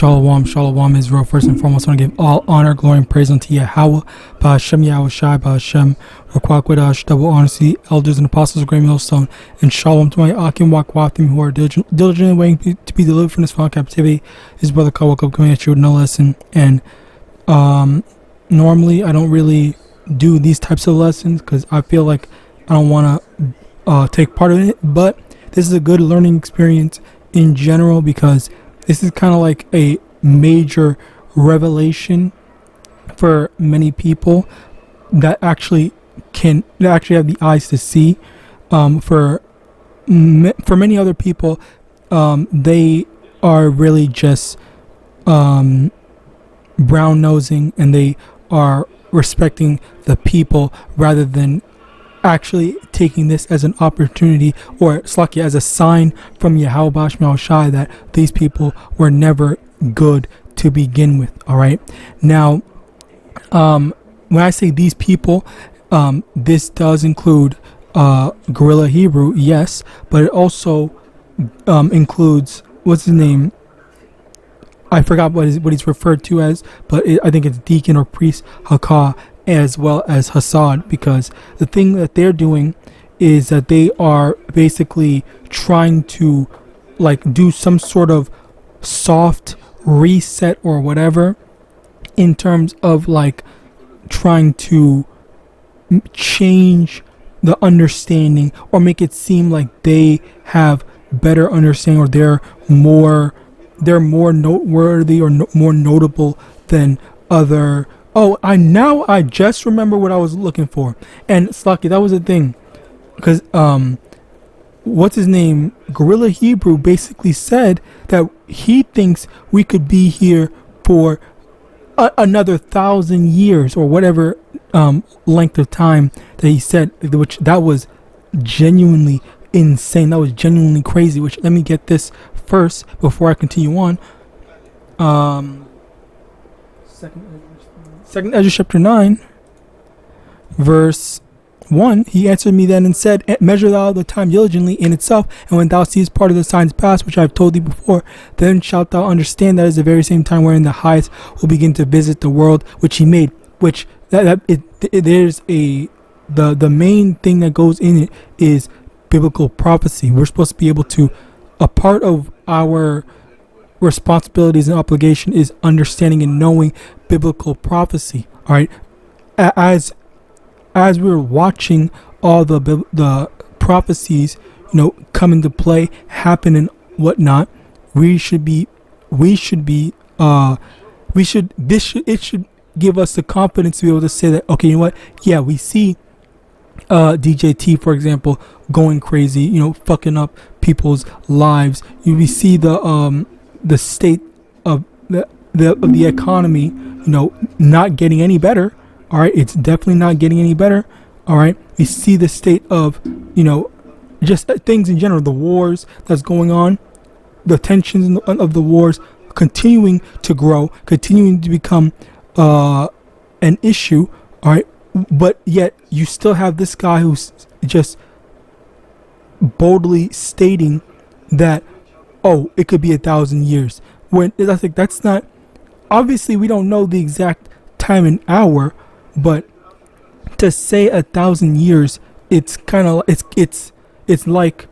Shalom, Shalom, Israel. First and foremost, I want to give all honor, glory, and praise unto YAHAWAH, BaHashem, YAHAWASHI, BaHashem, Rakwakwedash, double honor to the elders and apostles of Great Millstone, and Shalom to my Akim Wakwathim who are diligently waiting to be delivered from this final captivity. His brother Kawakub coming at you with no lesson. And normally I don't really do these types of lessons because I feel like I don't want to take part in it, but this is a good learning experience in general because this is kind of like a major revelation for many people that actually have the eyes to see. For many other people, they are really just brown nosing, and they are respecting the people rather than actually taking this as an opportunity or as a sign from Yahawadah that these people were never good to begin with. All right. Now, when I say these people, this does include Guerrilla Hebrew, yes, but it also includes, what's his name? I forgot what he's referred to as, but I think it's deacon or priest Hakah, as well as Hassad, because the thing that they're doing is that they are basically trying to do some sort of soft reset or whatever in terms of trying to change the understanding or make it seem like they have better understanding or they're more noteworthy or more notable than other. I just remember what I was looking for. And Slaki, that was the thing. Because, what's his name? Guerrilla Hebrew basically said that he thinks we could be here for another 1,000 years or whatever length of time that he said, which that was genuinely insane. That was genuinely crazy, which let me get this first before I continue on. Second Ezra chapter 9, verse 1, he answered me then and said, measure thou the time diligently in itself, and when thou seest part of the signs past, which I have told thee before, then shalt thou understand that is the very same time wherein the highest will begin to visit the world which he made. Which there's the main thing that goes in it is biblical prophecy. We're supposed to be able to, a part of our responsibilities and obligation is understanding and knowing biblical prophecy. All right, as we're watching all the prophecies, come into play, happen and whatnot, it should give us the confidence to be able to say that, okay, you know what? Yeah, we see DJT, for example, going crazy, fucking up people's lives. We see the state of the economy, not getting any better. All right, it's definitely not getting any better. All right, we see the state of, just things in general, the wars that's going on, the tensions of the wars continuing to grow, continuing to become an issue. All right, but yet you still have this guy who's just boldly stating that, it could be 1,000 years. When I think that's not, obviously we don't know the exact time and hour, but to say 1,000 years, it's kind of it's like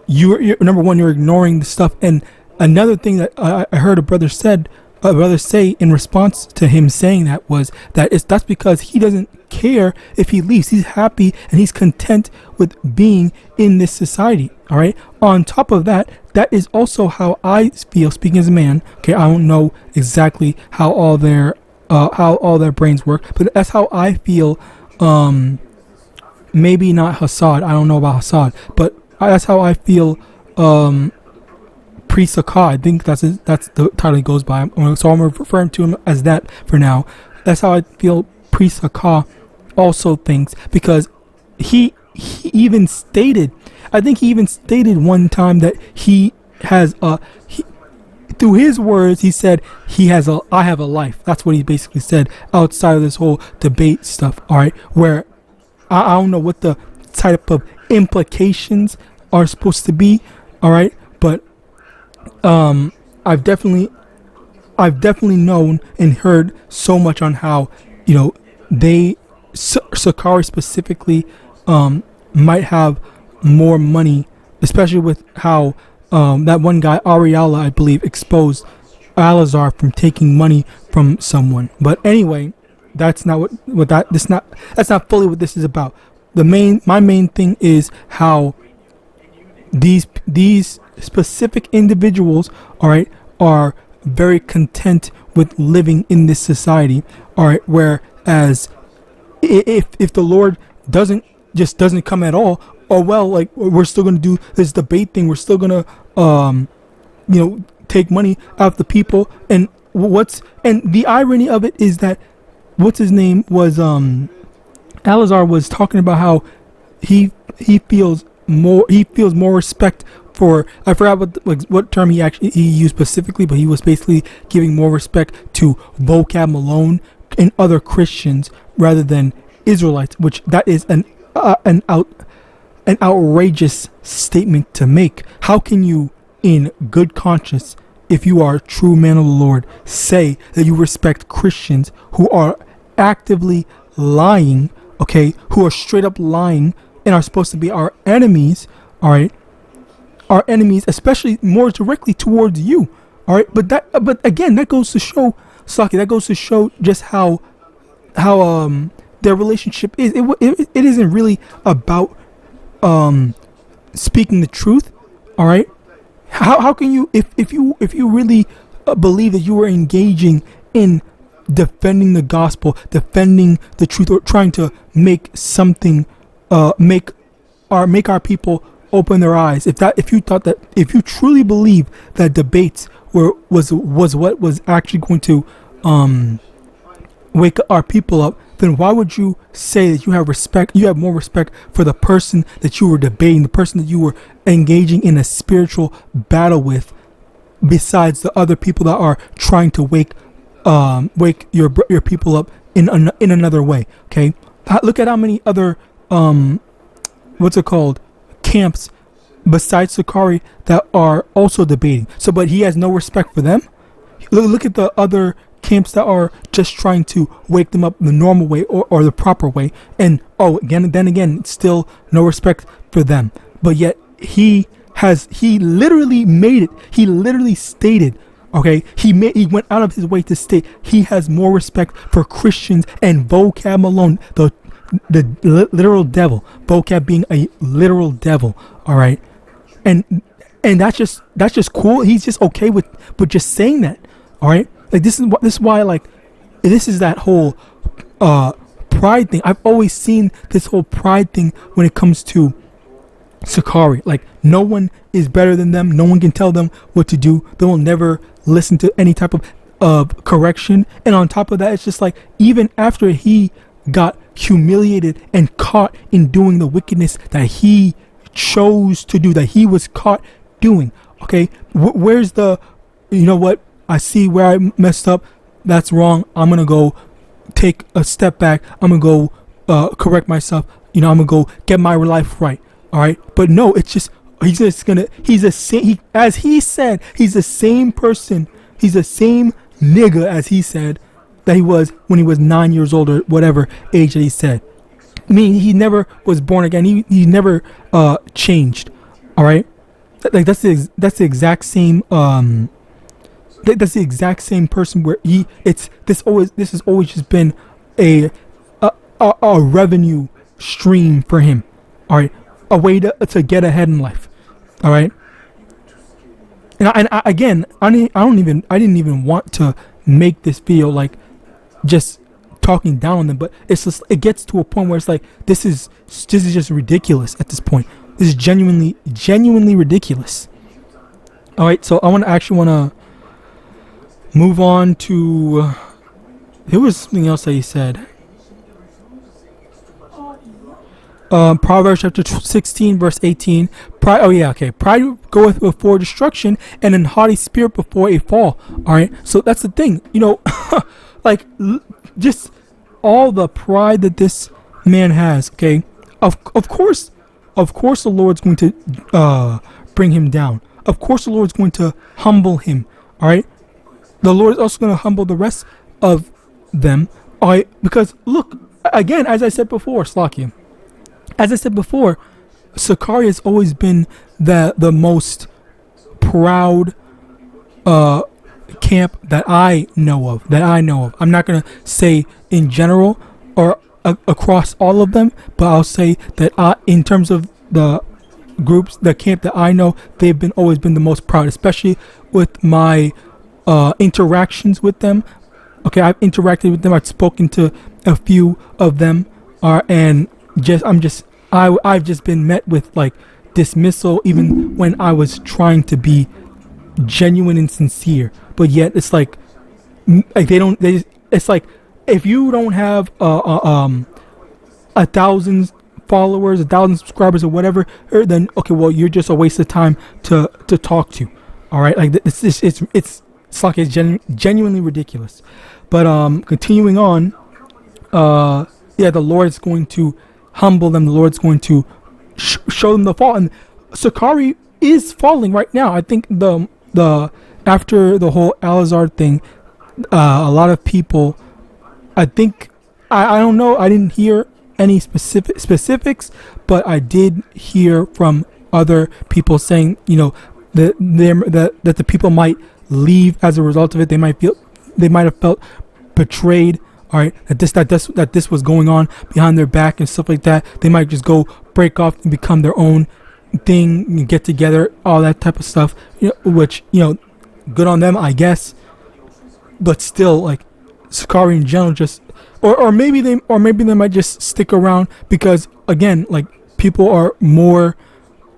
you're number one, you're ignoring the stuff. And another thing that I heard a brother say in response to him saying that was that that's because he doesn't care if he leaves. He's happy and he's content with being in this society. All right. On top of that, that is also how I feel, speaking as a man. Okay, I don't know exactly how all their brains work, but that's how I feel. Maybe not Hassad. I don't know about Hassad, but that's how I feel. Priest Sakah, I think that's the title he goes by. So I'm referring to him as that for now. That's how I feel Priest Sakah also thinks, because he even stated, I think he even stated one time that he has through his words, he said I have a life. That's what he basically said outside of this whole debate stuff. All right, where I don't know what the type of implications are supposed to be. All right, but I've definitely I've definitely known and heard so much on how, Sakari specifically might have more money, especially with how that one guy Ariella, I believe, exposed Alazar from taking money from someone. But anyway, that's not that's not fully what this is about. My main thing is how these specific individuals, all right, are very content with living in this society, all right, whereas if the Lord doesn't come at all, or well, like, we're still going to do this debate thing, we're still going to take money out of the people. And the irony of it is that what's his name was Alazar was talking about how he feels more respect for, I forgot what term he used specifically, but he was basically giving more respect to vocab Malone and other Christians rather than Israelites, which that is an outrageous statement to make. How can you, in good conscience, if you are a true man of the Lord, say that you respect Christians who are actively lying, okay, who are straight up lying and are supposed to be our enemies, all right, our enemies, especially more directly towards you, all right? But again, that goes to show, Saki, that goes to show just how their relationship is. It isn't really about speaking the truth, all right? How can you, if you really believe that you are engaging in defending the gospel, defending the truth, or trying to make something, make our people open their eyes, if you truly believe that debates was what was actually going to wake our people up, then why would you say that you have more respect for the person that you were debating, the person that you were engaging in a spiritual battle with, besides the other people that are trying to wake your people up in another way? Okay, look at how many other camps besides Sakari that are also debating. So, but he has no respect for them. Look at the other camps that are just trying to wake them up the normal way or the proper way, and again still no respect for them. But yet he literally made it. He literally stated, okay, he went out of his way to state he has more respect for Christians and vocab alone, the literal devil, vocab being a literal devil, all right, and that's just cool. He's just okay with just saying that, all right. Like, this is why, like, this is that whole pride thing. I've always seen this whole pride thing when it comes to Sakari. Like, no one is better than them. No one can tell them what to do. They will never listen to any type of correction. And on top of that, it's just like, even after he got humiliated and caught in doing the wickedness that he chose to do, that he was caught doing, okay, where's the, you know what, I see where I messed up, that's wrong, I'm gonna go take a step back, I'm gonna go correct myself, I'm gonna go get my life right, all right? But no, it's just, as he said, he's the same person, he's the same nigga as he said that he was when he was 9 years old, or whatever age that he said. I mean, he never was born again. He never changed. All right, like that's the exact same. That's the exact same person where this has always just been a revenue stream for him. All right, a way to get ahead in life. All right, and I didn't even want to make this video like just talking down on them, but it's just, it gets to a point where it's like, this is just ridiculous at this point. This is genuinely ridiculous. All right, so I want to move on to, there was something else that he said. Proverbs chapter 16 verse 18. Pride goeth before destruction, and an haughty spirit before a fall. All right, so that's the thing, like, just all the pride that this man has. Okay, of course the Lord's going to bring him down. Of course the Lord's going to humble him. All right, the Lord is also going to humble the rest of them. All right, because look, again, as I said before, Slakia, as I said before, Sakari has always been the most proud camp that I know of. I'm not going to say in general or across all of them, but I'll say that in terms of the groups, the camp that I know, they've always been the most proud, especially with my interactions with them. Okay, I've interacted with them. I've spoken to a few of them, and I've just been met with like dismissal, even when I was trying to be genuine and sincere. But yet, it's like they don't. It's like if you don't have 1,000 followers, 1,000 subscribers, or whatever, then okay, well, you're just a waste of time to talk to. All right, like it's like it's genuinely ridiculous. But continuing on, yeah, the Lord's going to humble them. The Lord's going to show them the fall, and Sakari is falling right now. I think the after the whole Alazar thing, a lot of people, I think, I don't know, I didn't hear any specifics, but I did hear from other people saying, you know, that the people might leave as a result of it. They might have felt betrayed. All right, that this was going on behind their back and stuff like that. They might just go break off and become their own thing, get together, all that type of stuff. You know, which, you know, good on them, I guess. But still, like, Sakari in general, just or maybe they might just stick around because, again, like, people are more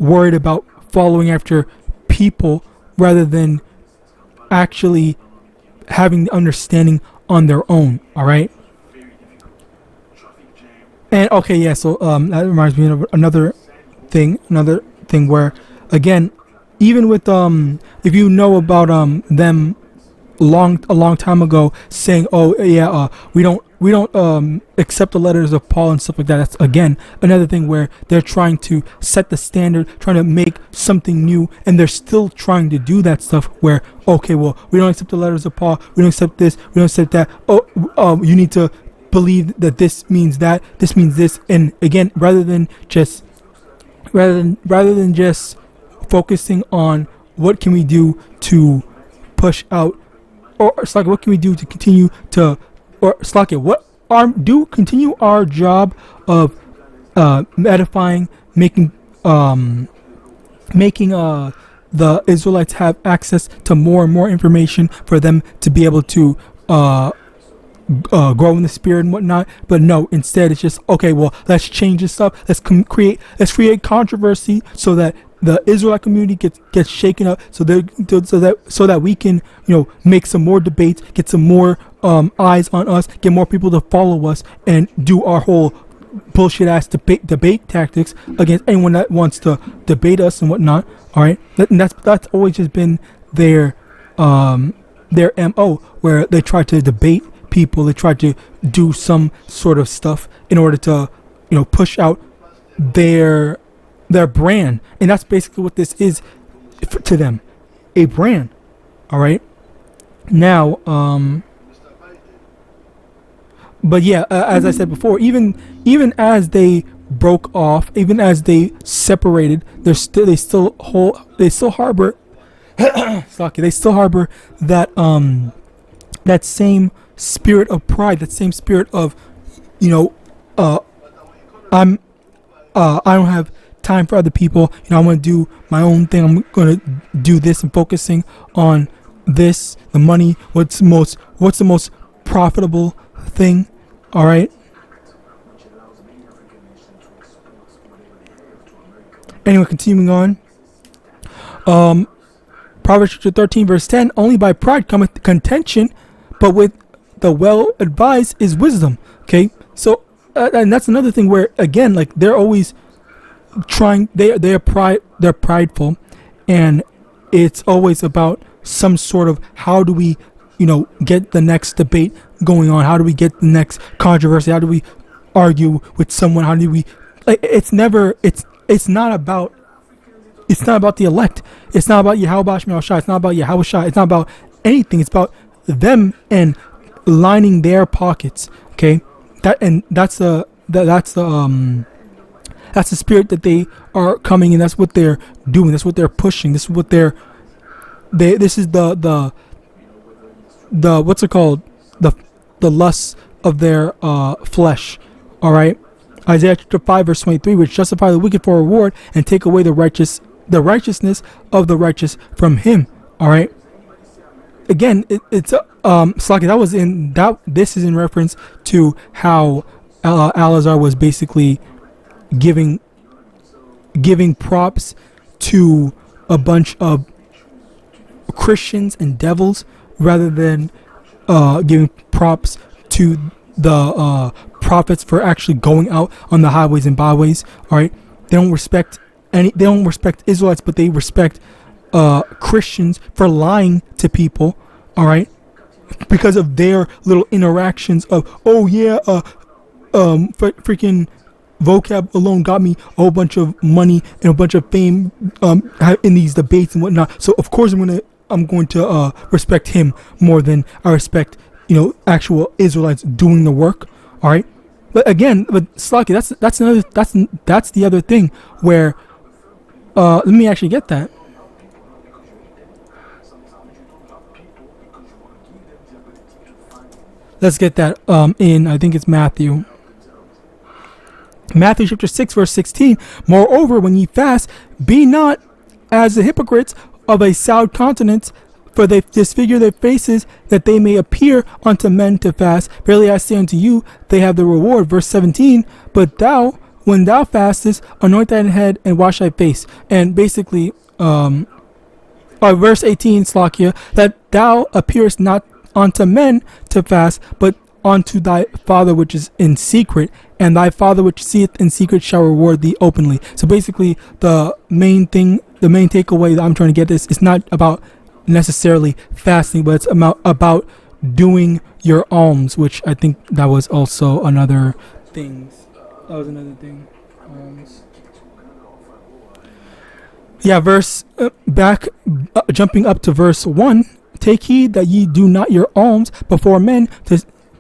worried about following after people rather than actually having the understanding on their own. All right. And okay, yeah, so that reminds me of another thing where, again, even with if you know about them a long time ago saying, oh yeah, we don't accept the letters of Paul and stuff like that. That's again another thing where they're trying to set the standard, trying to make something new, and they're still trying to do that stuff where, okay, well, we don't accept the letters of Paul, we don't accept this, we don't accept that. Oh, you need to believe that this means that, this means this. And again, rather than just focusing on what can we do to push out, or it's like what can we do to continue to, or it's like continue our job of edifying, making the Israelites have access to more and more information for them to be able to grow in the spirit and whatnot. But no, instead it's just, okay, well, let's change this stuff. Let's create controversy so that the Israelite community gets shaken up, so that we can, you know, make some more debates, get some more eyes on us, get more people to follow us, and do our whole bullshit ass debate tactics against anyone that wants to debate us and whatnot. All right, and that's always just been their MO, where they try to debate people, they try to do some sort of stuff in order to, you know, push out their brand. And that's basically what this is to them, a brand. All right, now but yeah, as I said before, even as they broke off, even as they separated, they still harbor they still harbor that that same spirit of pride, that same spirit of, you know, I don't have time for other people. You know, I'm gonna do my own thing. I'm gonna do this and focusing on this, the money. What's the most profitable thing? All right. Anyway, continuing on. Proverbs 13 verse 10. Only by pride cometh contention, but with the well advised is wisdom. Okay, so and that's another thing where, again, like, they're always trying. They're prideful, and it's always about some sort of, how do we, you know, get the next debate going on? How do we get the next controversy? How do we argue with someone? How do we, like, it's not about the elect. It's not about YAHAWAH and His. It's not about YAHAWASHI. It's not about anything. It's about them and lining their pockets. Okay, that's the spirit that they are coming in. That's what they're doing. That's what they're pushing. This is what this is the what's it called, the lusts of their flesh. All right, Isaiah chapter 5 verse 23, which justify the wicked for reward and take away the righteousness of the righteous from him. All right, again, it's Slaki, that was in that. This is in reference to how Alazar was basically giving props to a bunch of Christians and devils, rather than giving props to the prophets for actually going out on the highways and byways. All right, they don't respect Israelites, but they respect Christians for lying to people. All right, because of their little interactions of, oh yeah, freaking vocab alone got me a whole bunch of money and a bunch of fame in these debates and whatnot. So of course I'm going to respect him more than I respect, actual Israelites doing the work. All right, but again, Slaki, that's the other thing where let me actually get that. Let's get that in, I think it's Matthew chapter 6 verse 16. Moreover, when ye fast, be not as the hypocrites of a sound countenance, for they disfigure their faces, that they may appear unto men to fast. Verily I say unto you, they have the reward. Verse 17, but thou, when thou fastest, anoint thine head and wash thy face. And basically, verse 18, Slakia, that thou appearest not unto men to fast, but unto thy Father which is in secret, and thy Father which seeth in secret shall reward thee openly. So basically, the main takeaway that I'm trying to get this is not about necessarily fasting, but it's about doing your alms, which I think that was also another thing. Yeah, jumping up to verse 1. Take heed that ye do not your alms before men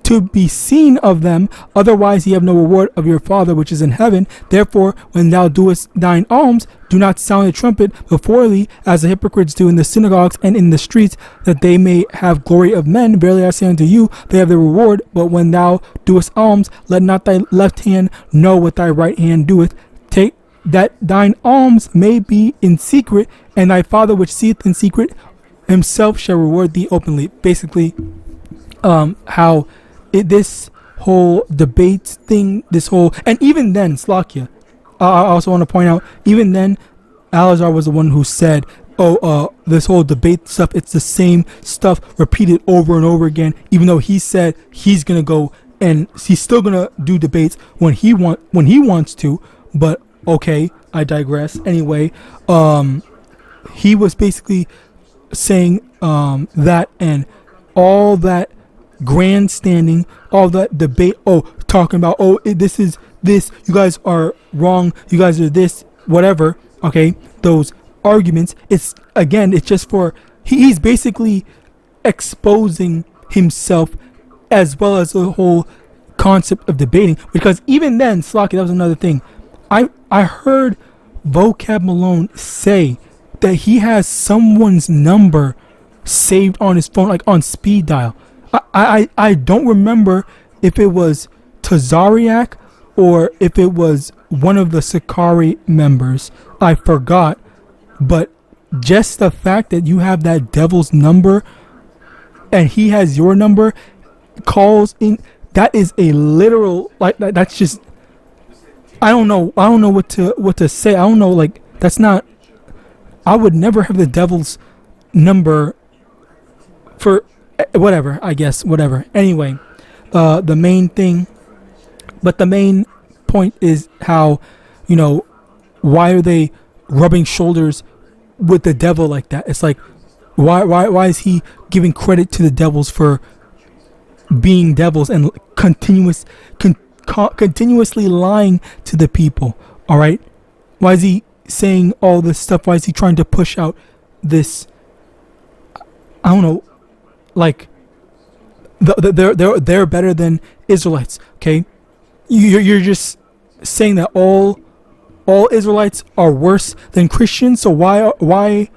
to be seen of them, otherwise ye have no reward of your Father which is in heaven. Therefore, when thou doest thine alms, do not sound the trumpet before thee, as the hypocrites do in the synagogues and in the streets, that they may have glory of men. Verily I say unto you, they have the reward. But when thou doest alms, let not thy left hand know what thy right hand doeth. Take that thine alms may be in secret, and thy Father which seeth in secret himself shall reward thee openly. Basically, how this whole debate thing, and even then, Slakia, I also want to point out, even then, Alazar was the one who said, this whole debate stuff, it's the same stuff repeated over and over again, even though he said he's going to go and he's still going to do debates when he wants to, but okay, I digress. Anyway, he was basically saying that, and all that grandstanding, all that debate, talking about, this is this, you guys are wrong, you guys are this, whatever, okay, those arguments, it's just for, he's basically exposing himself, as well as the whole concept of debating. Because even then, Slaki, that was another thing, I heard Vocab Malone say that he has someone's number saved on his phone, like on speed dial. I don't remember if it was Tazariak or if it was one of the Sakari members. I forgot. But just the fact that you have that devil's number and he has your number, calls in, that is a literal, like, that's just, I don't know what to say. I don't know, like, that's not, I would never have the devil's number for whatever, I guess, whatever. Anyway, the main point is how, why are they rubbing shoulders with the devil like that? It's like, why is he giving credit to the devils for being devils and continuously lying to the people? All right, why is he saying all this stuff? Why is he trying to push out this, I don't know, like, they're better than Israelites. Okay, you're just saying that all Israelites are worse than Christians. So why?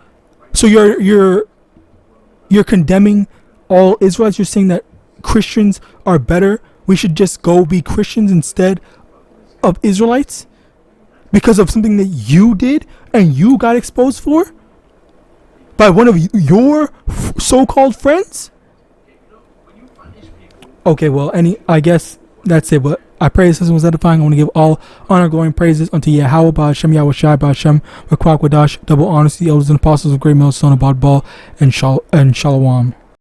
So you're condemning all Israelites. You're saying that Christians are better. We should just go be Christians instead of Israelites because of something that you did and you got exposed for by one of your so-called friends. Okay, well, I guess that's it. But I pray this lesson was edifying. I want to give all honor, glory, and praises unto YAHAWAH, Ba'ashem, YAHAWASHI, Ba'ashem, Rakwak, Wadash, double honors to the elders and apostles of Great Millstone, Abad Ball, and Shalom.